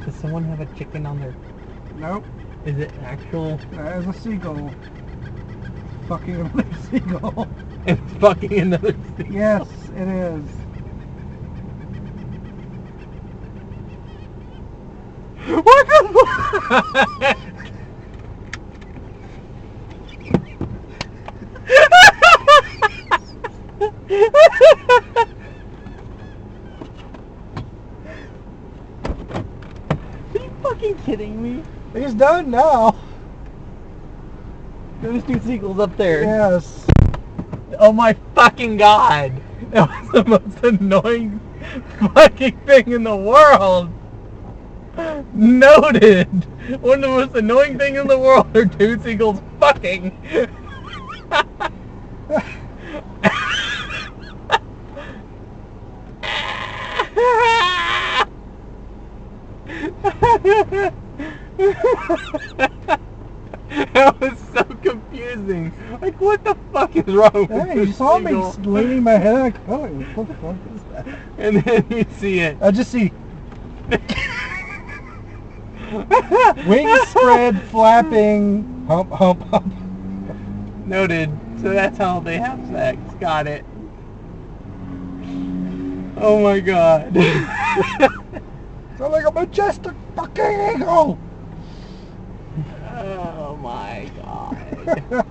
Does someone have a chicken on their... Nope. Is it actual? That is a seagull. Fucking another seagull. It's fucking another seagull. Yes, it is. What the fuck? Are you fucking kidding me? He's done now. There's two seagulls up there. Yes. Oh my fucking god. That was the most annoying fucking thing in the world. Noted. One of the most annoying things in the world are two seagulls fucking. That was so confusing. Like, what the fuck is wrong with Hey, this you saw me seagull? leaning my head like, oh, what the fuck is that? And then you see it. I just see wings spread, flapping, hump, hump, hump. Noted. So that's how they have sex. Got it. Oh my god. Sound like a majestic fucking eagle. Oh my god.